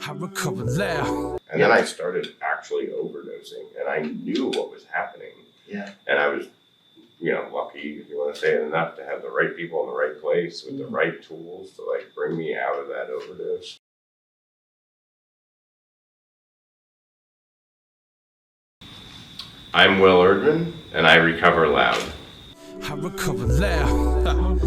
I recover loud. And then I started actually overdosing, and I knew what was happening. Yeah. And I was, lucky, if you want to say it enough, to have the right people in the right place with the right tools to like bring me out of that overdose. I'm Will Erdman, and I recover loud. I recover loud.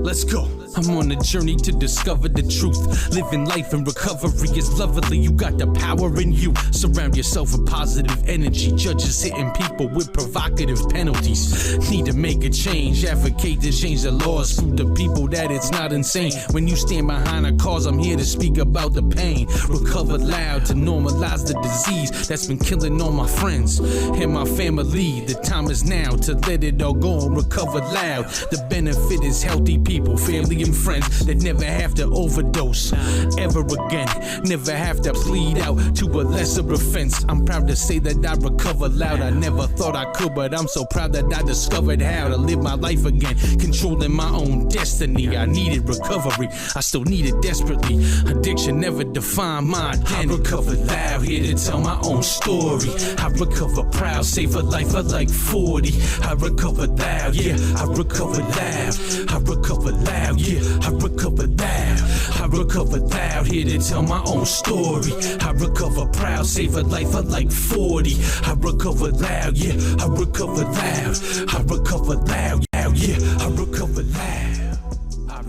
Let's go. I'm on a journey to discover the truth. Living life in recovery is lovely. You got the power in you. Surround yourself with positive energy. Judges hitting people with provocative penalties. Need to make a change. Advocate to change the laws. Screw the people that it's not insane. When you stand behind a cause, I'm here to speak about the pain. Recover loud to normalize the disease that's been killing all my friends and my family. The time is now to let it all go and recover loud. The benefit is healthy people, family and friends that never have to overdose ever again, never have to plead out to a lesser offense. I'm proud to say that I recover loud. I never thought I could, but I'm so proud that I discovered how to live my life again, controlling my own destiny. I needed recovery, I still need it desperately. Addiction never defined my identity. I recover loud, here to tell my own story. I recover proud, save a life of like 40. I recover loud, yeah, I recover loud. I recover loud, yeah, I recover loud. I recover loud, here to tell my own story. I recover proud, save a life of like 40. I recover loud, yeah, I recover loud. I recover loud, yeah, I recover loud. I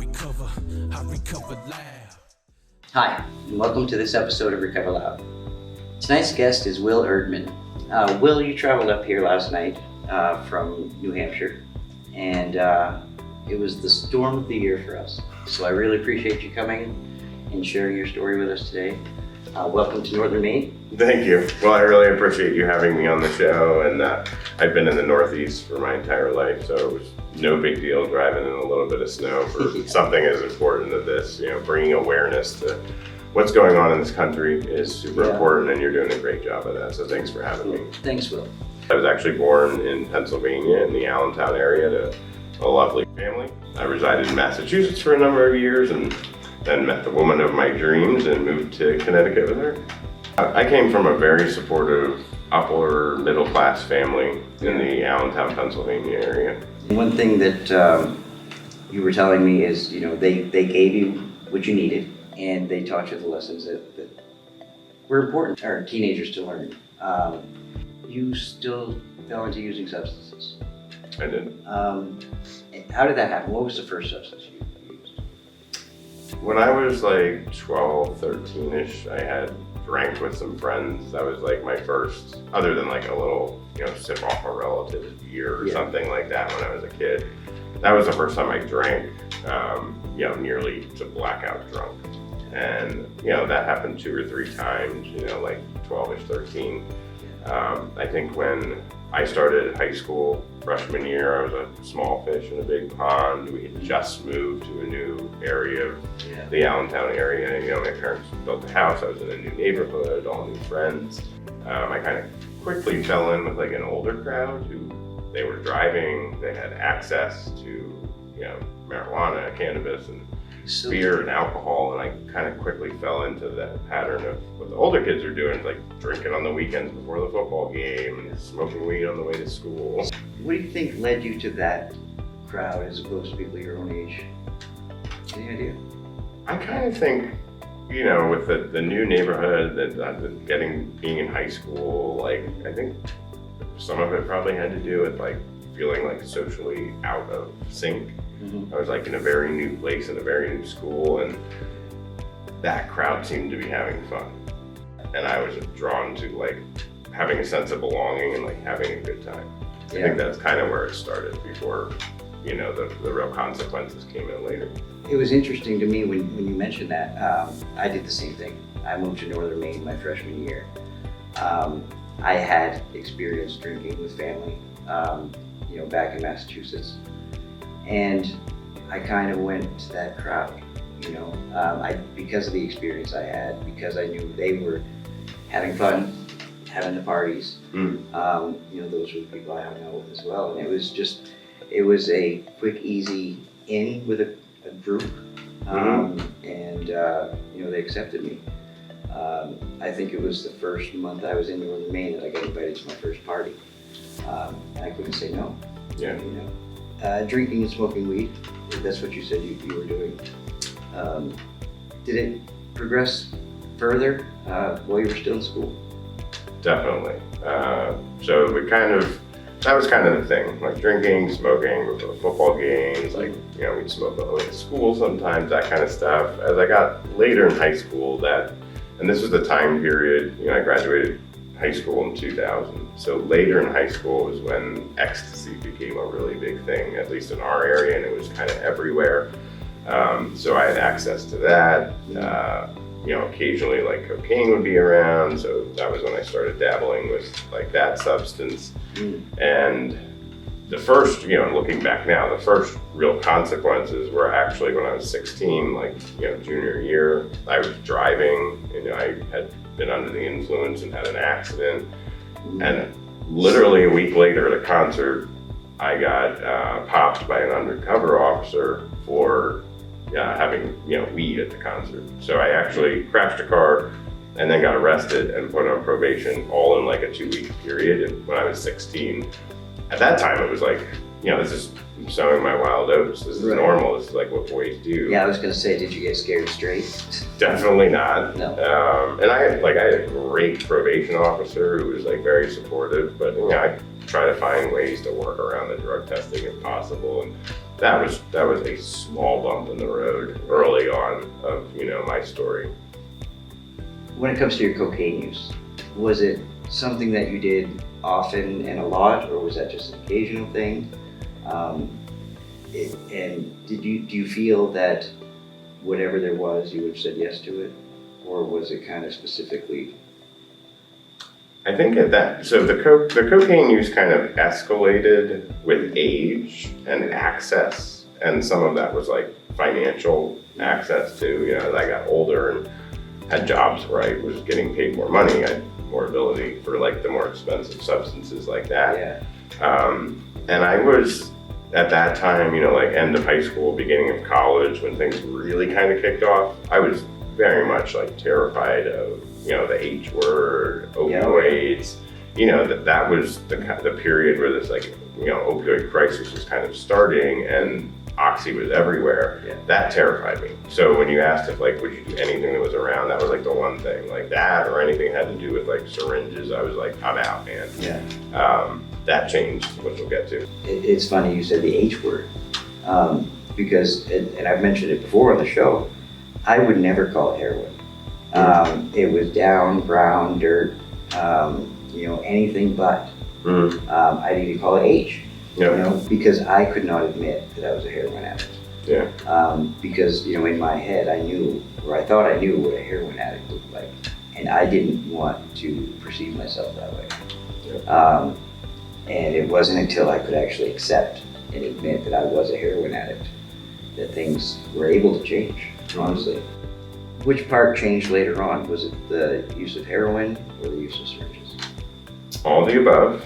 recover loud. Hi, and welcome to this episode of Recover Loud. Tonight's guest is Will Erdman. Will, you traveled up here last night from New Hampshire, and it was the storm of the year for us. So I really appreciate you coming and sharing your story with us today. Welcome to Northern Maine. Thank you. Well, I really appreciate you having me on the show, and I've been in the Northeast for my entire life, so it was no big deal driving in a little bit of snow for something as important as this. Bringing awareness to what's going on in this country is super important, and you're doing a great job of that, so thanks for having me. Thanks, Will. I was actually born in Pennsylvania in the Allentown area to a lovely family. I resided in Massachusetts for a number of years and then met the woman of my dreams and moved to Connecticut with her. I came from a very supportive upper middle class family in the Allentown, Pennsylvania area. One thing that you were telling me is, they gave you what you needed and they taught you the lessons that were important for our teenagers to learn. You still fell into using substances. I did. How did that happen? What was the first substance you used? When I was like 12, 13-ish, I had drank with some friends. That was like my first, other than like a little, sip off a relative's beer or something like that when I was a kid. That was the first time I drank, nearly to blackout drunk. And, that happened 2 or 3 times, like 12-ish, 13. I think when I started high school, freshman year, I was a small fish in a big pond. We had just moved to a new area of the Allentown area. My parents built a house. I was in a new neighborhood, all new friends. I kind of quickly fell in with like an older crowd who they were driving. They had access to, marijuana, cannabis, and beer and alcohol, and I kind of quickly fell into that pattern of what the older kids are doing, like drinking on the weekends before the football game and smoking weed on the way to school. What do you think led you to that crowd as opposed to people your own age? Any idea? I kind of think, with the new neighborhood, being in high school, like I think some of it probably had to do with like feeling like socially out of sync. I was like in a very new place in a very new school, and that crowd seemed to be having fun. And I was drawn to like having a sense of belonging and like having a good time. I think that's kind of where it started before, the real consequences came in later. It was interesting to me when you mentioned that. I did the same thing. I moved to Northern Maine my freshman year. I had experienced drinking with family, back in Massachusetts. And I kind of went to that crowd, because of the experience I had, because I knew they were having fun, having the parties. Those were the people I hung out with as well. And it was a quick, easy in with a group, and they accepted me. I think it was the first month I was in Northern Maine that I got invited to my first party. And I couldn't say no. Yeah. You know, drinking and smoking weed, that's what you said you were doing. Did it progress further while you were still in school? Definitely. So that was kind of the thing, like drinking, smoking, we go to football games, like, you know, we'd smoke all the way to school sometimes, that kind of stuff. As I got later in high school, and this was the time period, you know, I graduated high school in 2000. So later in high school was when ecstasy became a really big thing, at least in our area, and it was kind of everywhere. So I had access to that. You know, occasionally like cocaine would be around, so that was when I started dabbling with like that substance. And the first, you know, looking back now, the first real consequences were actually when I was 16, like, you know, junior year. I was driving, and I had been under the influence and had an accident. And literally a week later at a concert, I got popped by an undercover officer for having, you know, weed at the concert. So I actually crashed a car and then got arrested and put on probation, all in like a 2-week period. And when I was 16, at that time it was like, you know, this is sowing my wild oats. This is normal. This is like what boys do. Yeah, I was gonna say, did you get scared straight? Definitely not. No. And I had a great probation officer who was like very supportive, but you know, I try to find ways to work around the drug testing if possible. And that was a small bump in the road early on of, you know, my story. When it comes to your cocaine use, was it something that you did often and a lot, or was that just an occasional thing? And do you feel that whatever there was, you would have said yes to it, or was it kind of specifically? I think so the cocaine use kind of escalated with age and access, and some of that was like financial access too. You know, as I got older and had jobs where I was getting paid more money, I had more ability for like the more expensive substances like that. Yeah. And I was at that time, you know, like end of high school, beginning of college, when things really kind of kicked off. I was very much like terrified of, you know, the H word, opioids. You know, that was the period where this, like, you know, opioid crisis was kind of starting, and Oxy was everywhere. Yeah. That terrified me. So when you asked if like, would you do anything that was around, that was like the one thing, like that or anything that had to do with like syringes, I was like, I'm out, man. Yeah. That changed, which we'll get to. It's funny you said the H word, because, and I've mentioned it before on the show, I would never call it heroin. It was down, brown, dirt, you know, anything but. I'd even call it H. Yeah. You know, because I could not admit that I was a heroin addict. Yeah. Because, you know, in my head I knew, or I thought I knew what a heroin addict looked like, and I didn't want to perceive myself that way. Yeah. And it wasn't until I could actually accept and admit that I was a heroin addict that things were able to change, honestly. Which part changed later on? Was it the use of heroin or the use of syringes? All the above.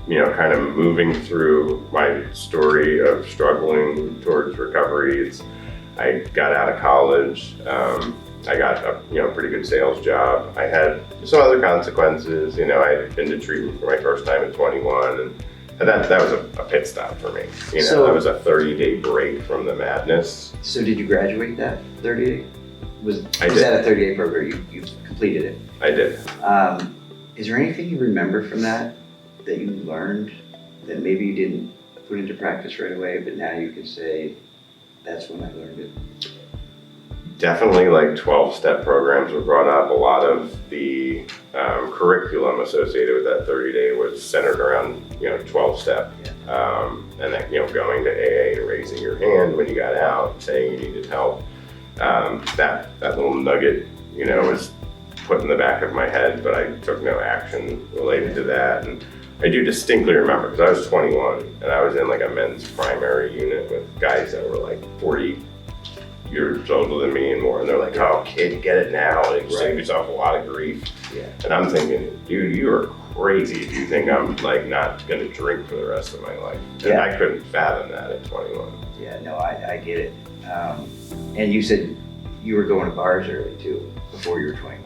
You know, kind of moving through my story of struggling towards recovery. I got out of college. I got a, you know, pretty good sales job. I had some other consequences. You know, I had been to treatment for my first time at 21, and that was a pit stop for me. You know, that was a 30-day break from the madness. So did you graduate that 30-day? Was did. That a 30-day program? You completed it? I did. Is there anything you remember from that you learned that maybe you didn't put into practice right away, but now you can say, that's when I learned it? Definitely, like 12-step programs were brought up. A lot of the curriculum associated with that 30-day was centered around, you know, 12-step. Yeah. And then, you know, going to AA and raising your hand when you got out, saying you needed help. That little nugget, you know, was put in the back of my head, but I took no action related to that. And I do distinctly remember, because I was 21 and I was in like a men's primary unit with guys that were like 40 years older than me and more, and they're like, "Oh, kid, get it now, and save yourself a lot of grief." Yeah. And I'm thinking, dude, you are crazy if you think I'm like not gonna drink for the rest of my life. And I couldn't fathom that at 21. Yeah, no, I get it. And you said you were going to bars early too, before you were 21.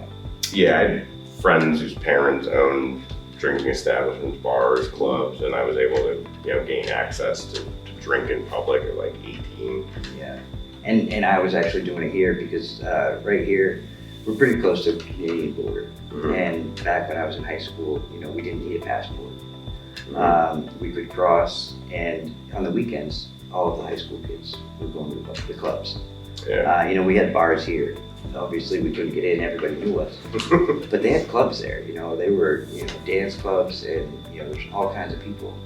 Yeah, I had friends whose parents owned drinking establishments, bars, clubs, and I was able to, gain access to drink in public at like 18. Yeah, and I was actually doing it here because right here, we're pretty close to the Canadian border. Mm-hmm. And back when I was in high school, we didn't need a passport. Mm-hmm. We could cross, and on the weekends, all of the high school kids were going to the clubs. Yeah. We had bars here. Obviously, we couldn't get in, everybody knew us. But they had clubs there, they were, dance clubs, and, there's all kinds of people.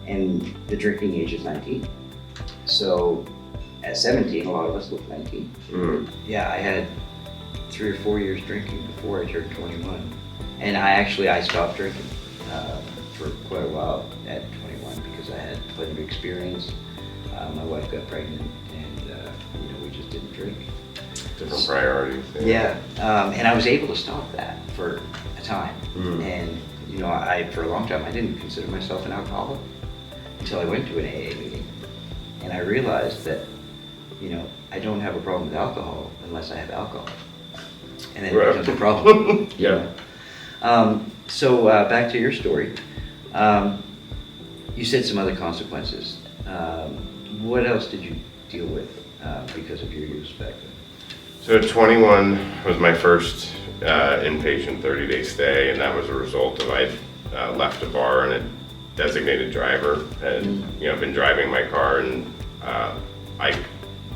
And the drinking age is 19. So at 17, a lot of us look 19. Mm. Yeah, I had 3 or 4 years drinking before I turned 21. And I stopped drinking for quite a while at 21 because I had plenty of experience. My wife got pregnant, and we just didn't drink. Different priorities. Yeah, and I was able to stop that for a time. Mm. And for a long time, I didn't consider myself an alcoholic until I went to an AA meeting, and I realized that I don't have a problem with alcohol unless I have alcohol, and then it becomes a problem. Yeah. So back to your story. You said some other consequences. What else did you deal with because of your use back then? So 21 was my first inpatient 30-day stay, and that was a result of I left a bar and a designated driver had been driving my car, and I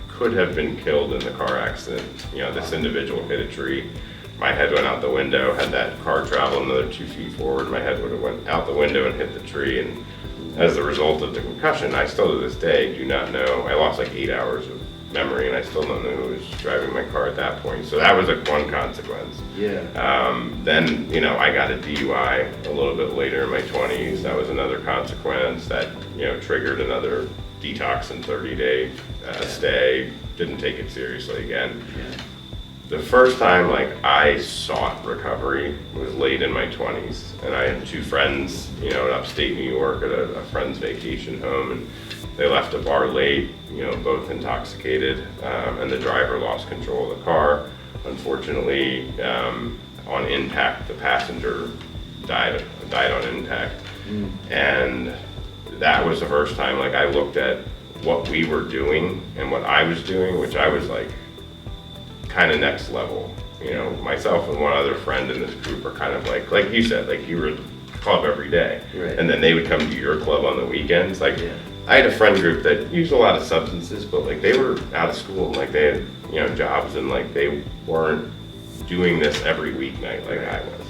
could have been killed in the car accident. This individual hit a tree. My head went out the window. Had that car traveled another 2 feet forward, my head would have went out the window and hit the tree. And as a result of the concussion, I still to this day do not know. I lost like 8 hours of memory, and I still don't know who was driving my car at that point. So that was one consequence. Yeah. Then, I got a DUI a little bit later in my 20s. That was another consequence that, triggered another detox and 30-day stay. Didn't take it seriously again. Yeah. The first time I sought recovery was late in my 20s, and I had 2 friends, in upstate New York at a friend's vacation home, and they left a bar late, both intoxicated, and the driver lost control of the car. Unfortunately, on impact, the passenger died on impact. Mm. And that was the first time I looked at what we were doing and what I was doing, which I was kind of next level. Myself and one other friend in this group are kind of like you said, you were at the club every day, right. And then they would come to your club on the weekends. Yeah. I had a friend group that used a lot of substances, but they were out of school and they had jobs, and they weren't doing this every weeknight like I was.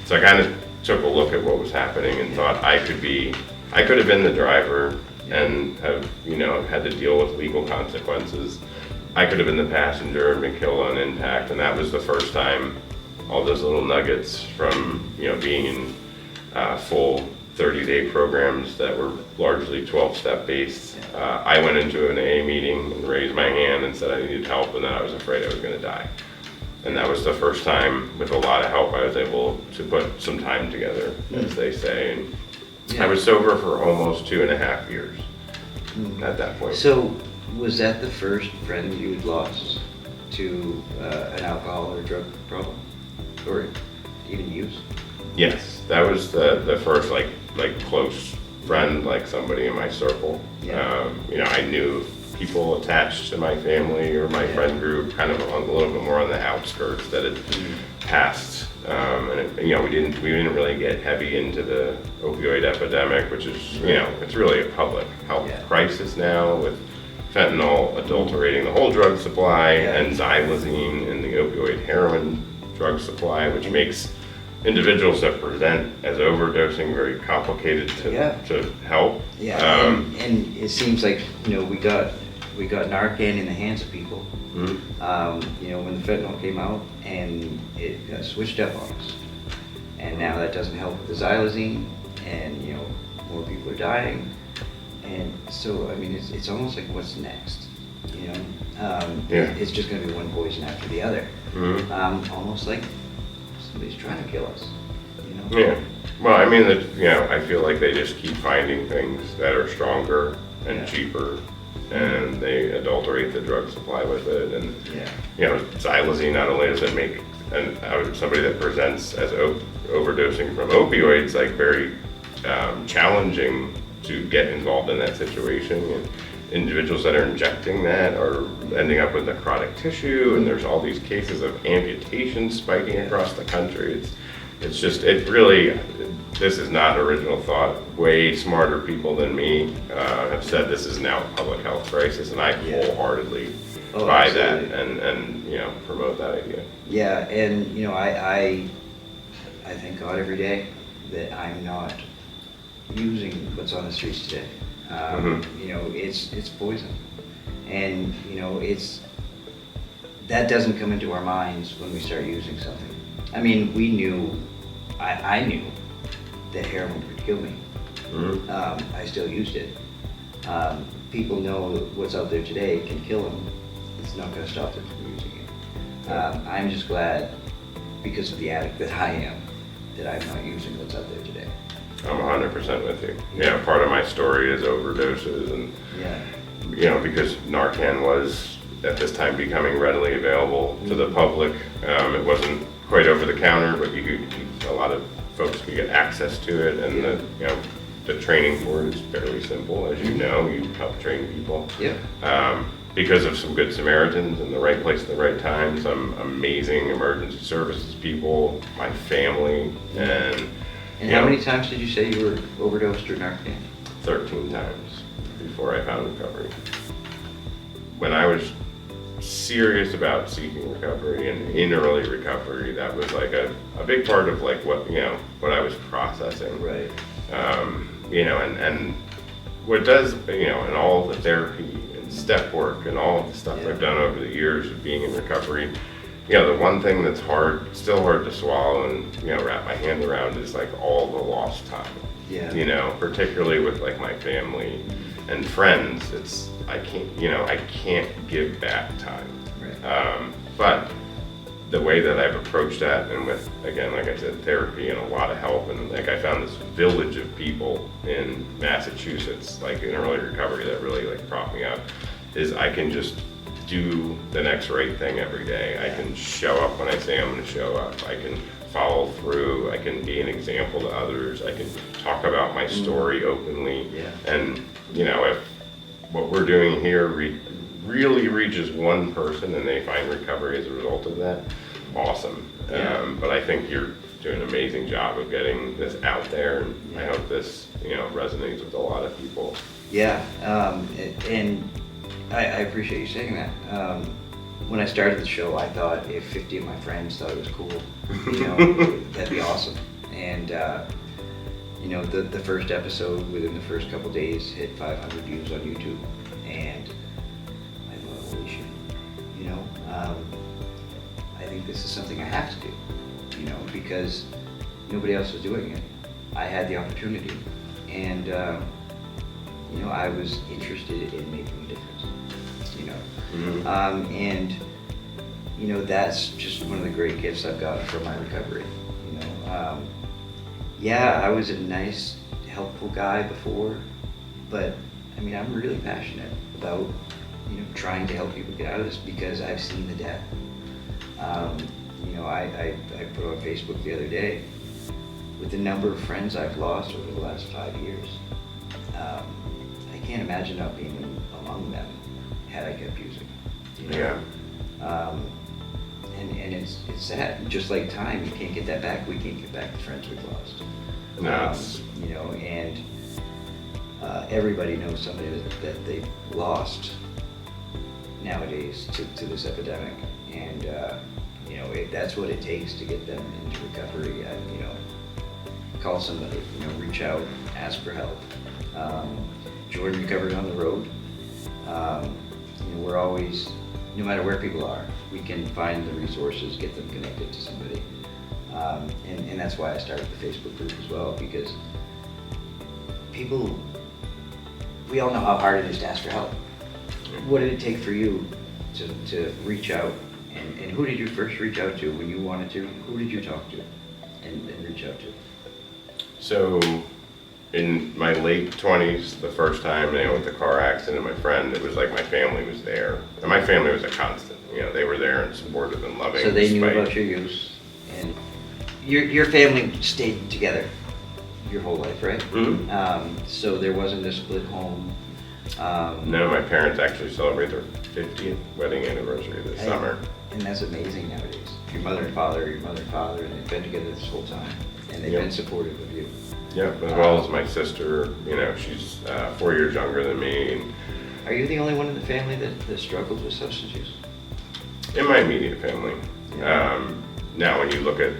So I kind of took a look at what was happening and thought I could have been the driver and have had to deal with legal consequences. I could have been the passenger and been killed on impact, and that was the first time all those little nuggets from being in full 30-day programs that were largely 12-step based. I went into an AA meeting and raised my hand and said I needed help, and that I was afraid I was going to die. And that was the first time, with a lot of help, I was able to put some time together, as they say. And I was sober for almost 2.5 years at that point. So was that the first friend you'd lost to an alcohol or drug problem, or even use? Yes, that was the first close friend, somebody in my circle. Yeah. I knew people attached to my family or my friend group, kind of a little bit more on the outskirts that had passed. We didn't really get heavy into the opioid epidemic, which is it's really a public health crisis now, with fentanyl adulterating the whole drug supply and xylazine in the opioid heroin drug supply, which makes individuals that present as overdosing very complicated to help. Yeah, and it seems like we got Narcan in the hands of people. Mm-hmm. When the fentanyl came out, and it got switched up on us, and now that doesn't help with the xylazine, and more people are dying, and so it's almost like what's next? It's just going to be one poison after the other. Mm-hmm. Almost like somebody's trying to kill us. Yeah. Well, I feel like they just keep finding things that are stronger and cheaper, and they adulterate the drug supply with it. And xylazine, not only does it make somebody that presents as overdosing from opioids, like very challenging to get involved in that situation. And individuals that are injecting that are ending up with necrotic tissue, and there's all these cases of amputation spiking across the country. This is not original thought. Way smarter people than me have said this is now a public health crisis, and I wholeheartedly buy absolutely. that and promote that idea. Yeah, and I thank God every day that I'm not using what's on the streets today. It's poison, and that doesn't come into our minds when we start using something. I mean, I knew that heroin would kill me. I still used it. People know that what's out there today can kill them. It's not going to stop them from using it. I'm just glad, because of the addict that I am, that I'm not using what's out there today. I'm 100% with you. Yeah, part of my story is overdoses, and because Narcan was at this time becoming readily available to the public. It wasn't quite over the counter, but a lot of folks could get access to it, and the training for it is fairly simple, as you know. You help train people. Because of some good Samaritans in the right place at the right time, some amazing emergency services people, my family, and how many times did you say you were overdosed or Narcan? 13 times before I found recovery. When I was serious about seeking recovery and in early recovery, that was like a big part of like what I was processing. Right. And what does, and all the therapy and step work and all the stuff I've done over the years of being in recovery, the one thing that's still hard to swallow and, wrap my hand around is like all the lost time. Particularly with like my family and friends. I can't give back time. Right. But the way that I've approached that, and with, again, like I said, therapy and a lot of help, and like I found this village of people in Massachusetts, like in early recovery, that really like propped me up, is I can just do the next right thing every day. I can show up when I say I'm going to show up. I can follow through. I can be an example to others. I can talk about my story openly. And if what we're doing here really reaches one person and they find recovery as a result of that, awesome. But I think you're doing an amazing job of getting this out there, and I hope this resonates with a lot of people. And I appreciate you saying that. When I started the show, I thought if 50 of my friends thought it was cool, that'd be awesome. And the first episode within the first couple days hit 500 views on YouTube, and I thought, holy shit, I think this is something I have to do, because nobody else was doing it. I had the opportunity, and I was interested in making a difference. That's just one of the great gifts I've gotten from my recovery. I was a nice, helpful guy before, but I'm really passionate about trying to help people get out of this, because I've seen the death. I put on Facebook the other day with the number of friends I've lost over the last 5 years. I can't imagine not being among them had I kept using. And it's sad. Just like time, you can't get that back. We can't get back the friends we've lost. And everybody knows somebody that they've lost nowadays to this epidemic, and that's what it takes to get them into recovery. Call somebody, reach out, ask for help. Join Recovery on the Road. We're always, no matter where people are, we can find the resources, get them connected to somebody. And that's why I started the Facebook group as well, because we all know how hard it is to ask for help. What did it take for you to reach out? And who did you first reach out to when you wanted to? Who did you talk to and reach out to? So in my late 20s, the first time, with the car accident, my friend, it was like my family was there. And my family was a constant. They were there and supportive and loving. So they knew about your use, and your family stayed together your whole life, right? Mm-hmm. So there wasn't a split home. No, my parents actually celebrate their 50th wedding anniversary this summer. And that's amazing nowadays. Your mother and father, and they've been together this whole time, and they've been supportive of you. Yep, as well as my sister. She's 4 years younger than me. And are you the only one in the family that struggles with substance use? in my immediate family. Now, when you look at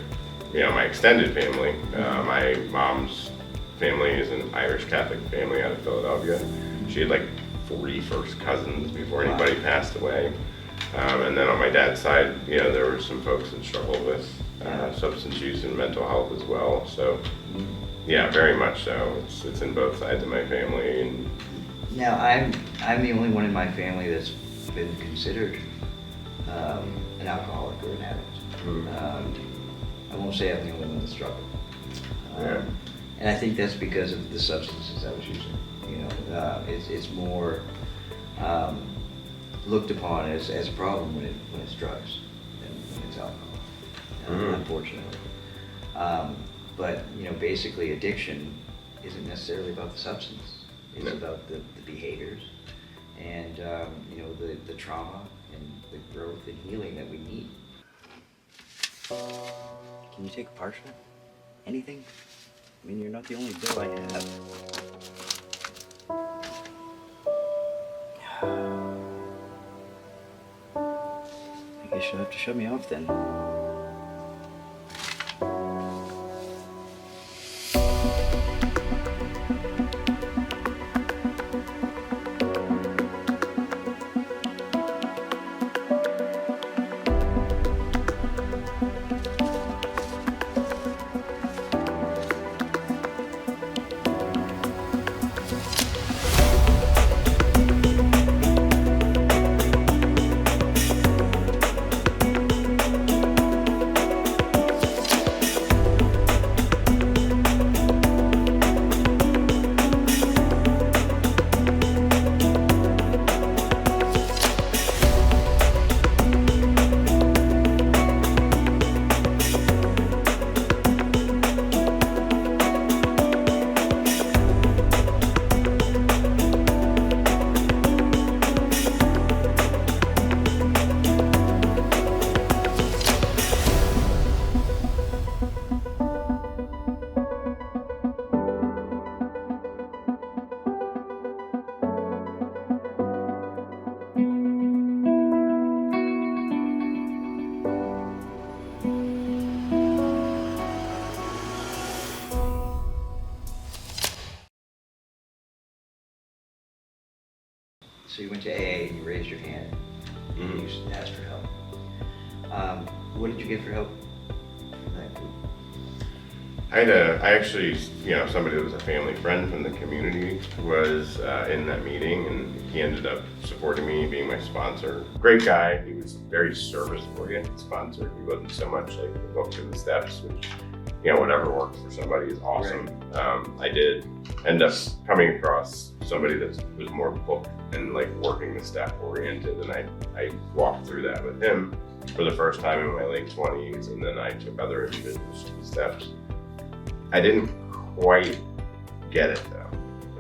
my extended family, my mom's family is an Irish Catholic family out of Philadelphia. She had like 40 first cousins before anybody passed away. And then on my dad's side, there were some folks that struggled with substance use and mental health as well. So, yeah, very much so. It's in both sides of my family. And now, I'm the only one in my family that's been considered an alcoholic or an addict. I won't say I'm the only one that struggled. And I think that's because of the substances I was using. It's more looked upon as a problem when it's drugs than when it's alcohol, unfortunately. But basically addiction isn't necessarily about the substance. It's about the behaviors and the trauma and the growth and healing that we need. Can you take a partial? Anything? I mean, you're not the only bill I have. I guess you'll have to shut me off then. So you went to AA and you raised your hand. You asked for help. What did you get for help from that group? I actually, somebody that was a family friend from the community was in that meeting, and he ended up supporting me, being my sponsor. Great guy. He was very service-oriented sponsor. He wasn't so much like the book to the steps, which, whatever works for somebody is awesome. Right. I did end up coming across somebody that was more book and like working the step oriented, and I walked through that with him for the first time in my late 20s, and then I took other individuals to the steps. I didn't quite get it though.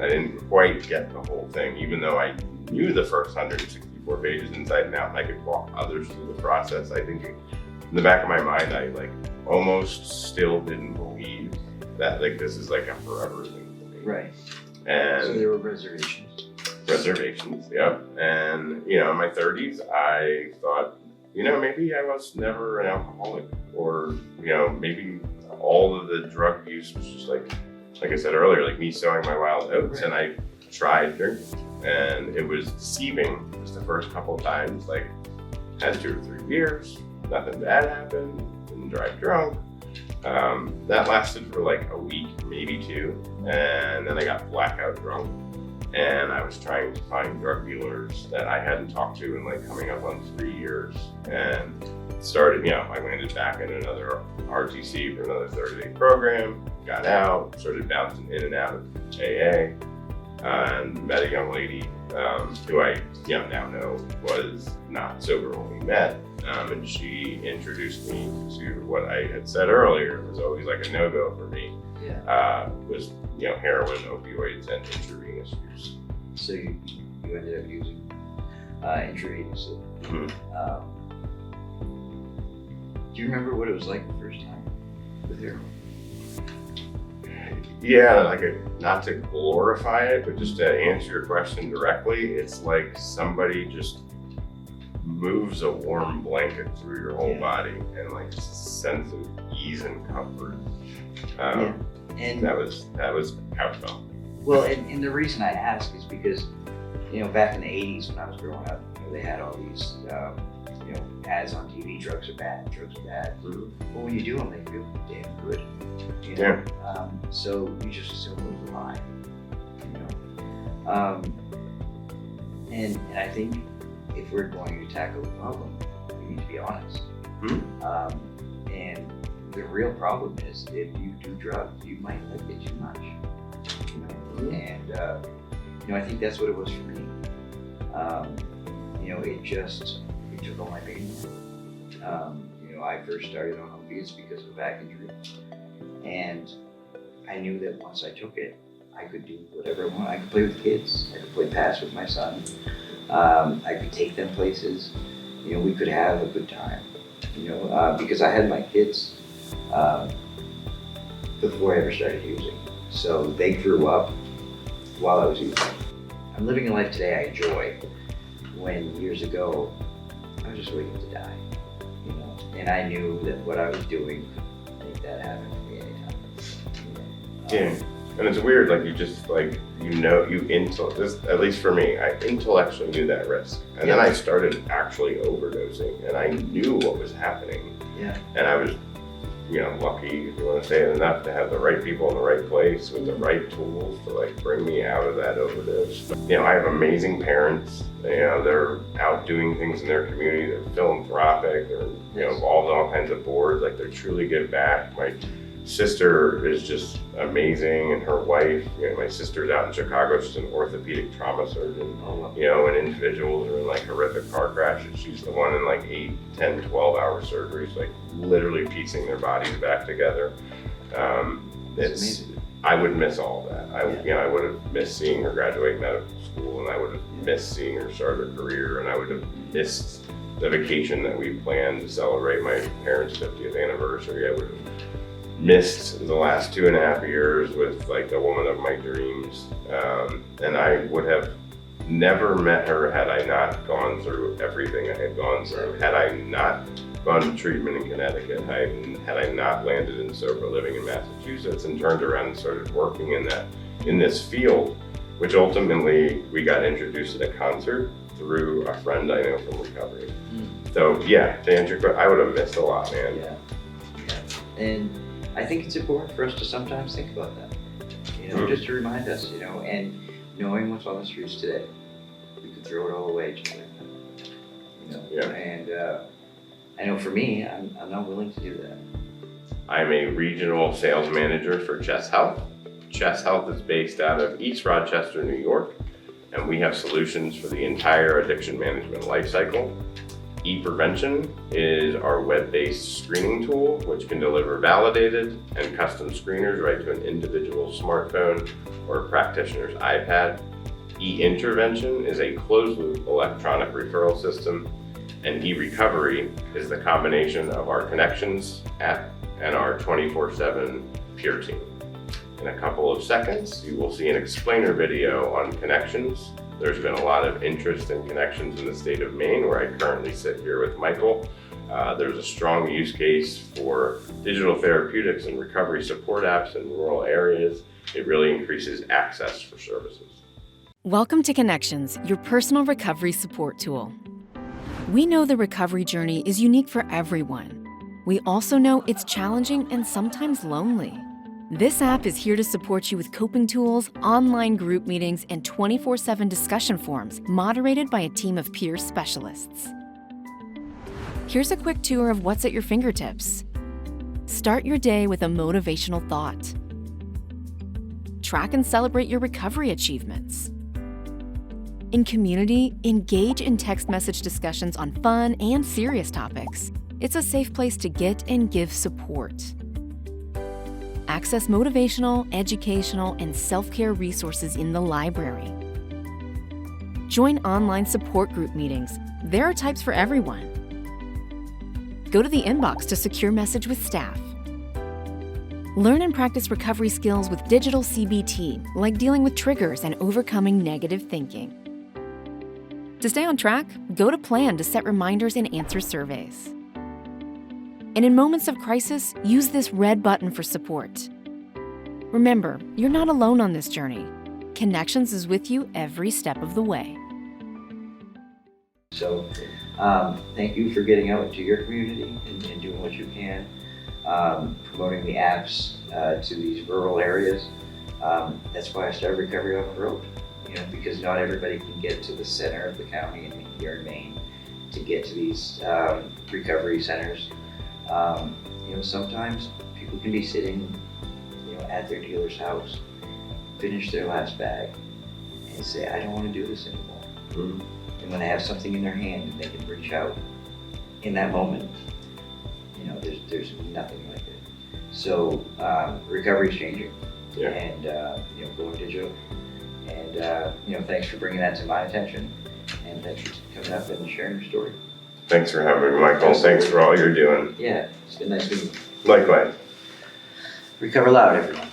I didn't quite get the whole thing, even though I knew the first 164 pages inside and out, and I could walk others through the process. I think in the back of my mind, I almost still didn't believe that this is a forever thing for me. Right. And so there were reservations. Yep. And in my 30s, I thought, maybe I was never an alcoholic, or maybe all of the drug use was just like I said earlier, me sowing my wild oats. Right. And I tried drinking, and it was deceiving just the first couple of times. Had 2 or 3 beers, nothing bad happened, didn't drive drunk. That lasted for a week, maybe 2, and then I got blackout drunk. and I was trying to find drug dealers that I hadn't talked to in like coming up on 3 years, and started, I landed back in another RTC for another 30-day program, got out, started bouncing in and out of AA, and met a young lady who I now know was not sober when we met, and she introduced me to what I had said earlier was always like a no-go for me, was heroin, opioids, and intravenous use. So you ended up using intravenously. Do you remember what it was like the first time with heroin? Yeah, not to glorify it, but just to answer your question directly, it's like somebody just moves a warm blanket through your whole body, and like just a sense of ease and comfort. And that was how it felt. Well, and the reason I ask is because, back in the 80s when I was growing up, they had all these, ads on TV, drugs are bad. Mm-hmm. But when you do them, they feel damn good. So you just assume it was a lie, And I think if we're going to tackle the problem, we need to be honest. Mm-hmm. And the real problem is if you do drugs, you might like it too much. And I think that's what it was for me. It took all my pain. I first started on Obese because of a back injury, and I knew that once I took it, I could do whatever I want. I could play with kids. I could play pass with my son. I could take them places. We could have a good time. Because I had my kids before I ever started using. So they grew up while I was using. I'm living a life today I enjoy, when years ago, I was just waiting to die, And I knew that what I was doing could make that happen to me anytime. And it's weird, you just at least for me, I intellectually knew that risk. And then I started actually overdosing, and I knew what was happening. And I was, lucky, if you want to say it enough, to have the right people in the right place with the right tools to bring me out of that overdose. I have amazing parents. They're out doing things in their community. They're philanthropic. They're involved in all kinds of boards. They truly give back. My sister is just amazing, and her wife. My sister's out in Chicago. She's an orthopedic trauma surgeon. And individuals are in horrific car crashes. She's the one in 8, 10, 12-hour surgeries, literally piecing their bodies back together. It's amazing. I would miss all that. I would have missed seeing her graduate medical school, and I would have missed seeing her start her career, and I would have missed the vacation that we planned to celebrate my parents' 50th anniversary. I would have missed the last 2.5 years with the woman of my dreams, and I would have never met her had I not gone through everything I had gone through, had I not gone to treatment in Connecticut, had I not landed in sober living in Massachusetts and turned around and started working in this field, which ultimately we got introduced at a concert through a friend I know from recovery. So to answer your question, I would have missed a lot, man. And I think it's important for us to sometimes think about that, just to remind us, and knowing what's on the streets today, we could throw it all away just like that, And I know for me, I'm not willing to do that. I'm a regional sales manager for Chess Health. Chess Health is based out of East Rochester, New York, and we have solutions for the entire addiction management lifecycle. ePrevention is our web-based screening tool, which can deliver validated and custom screeners right to an individual's smartphone or a practitioner's iPad. eIntervention is a closed-loop electronic referral system, and eRecovery is the combination of our Connections app and our 24/7 peer team. In a couple of seconds, you will see an explainer video on Connections. There's been a lot of interest in Connections in the state of Maine, where I currently sit here with Michael. There's a strong use case for digital therapeutics and recovery support apps in rural areas. It really increases access for services. Welcome to Connections, your personal recovery support tool. We know the recovery journey is unique for everyone. We also know it's challenging and sometimes lonely. This app is here to support you with coping tools, online group meetings, and 24/7 discussion forums moderated by a team of peer specialists. Here's a quick tour of what's at your fingertips. Start your day with a motivational thought. Track and celebrate your recovery achievements. In community, engage in text message discussions on fun and serious topics. It's a safe place to get and give support. Access motivational, educational, and self-care resources in the library. Join online support group meetings. There are types for everyone. Go to the inbox to secure message with staff. Learn and practice recovery skills with digital CBT, like dealing with triggers and overcoming negative thinking. To stay on track, go to Plan to set reminders and answer surveys. And in moments of crisis, use this red button for support. Remember, you're not alone on this journey. Connections is with you every step of the way. So, thank you for getting out into your community and doing what you can, promoting the apps to these rural areas. That's why I started Recovery on the Road, because not everybody can get to the center of the county and here in Maine to get to these recovery centers. Sometimes people can be sitting, at their dealer's house, finish their last bag, and say, I don't want to do this anymore. Mm-hmm. And when they have something in their hand and they can reach out in that moment, there's nothing like it. So recovery is changing, and going digital. And thanks for bringing that to my attention, and thanks for coming up and sharing your story. Thanks for having me, Michael. Thanks for all you're doing. Yeah, it's been nice meeting you. Likewise. Recover loud, everyone.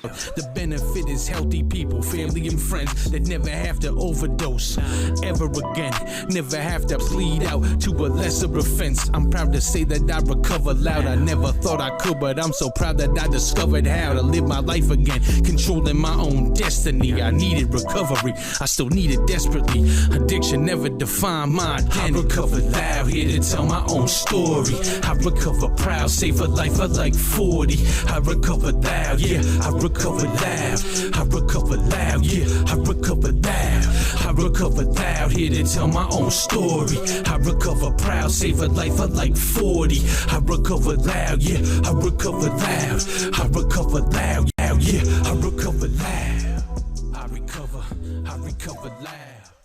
The benefit is healthy people, family and friends that never have to overdose ever again, never have to plead out to a lesser offense. I'm proud to say that I recover loud. I never thought I could, but I'm so proud that I discovered how to live my life again, controlling my own destiny. I needed recovery, I still need it desperately. Addiction never defined my identity. I recover loud, here to tell my own story. I recover proud, save a life of like 40. I recover loud, yeah, I recover loud, I recover loud, yeah, I recover loud, I recover loud, here to tell my own story. I recover proud, save a life of like 40. I recover loud, yeah, I recover loud, I recover loud, yeah, I recover loud, I recover loud.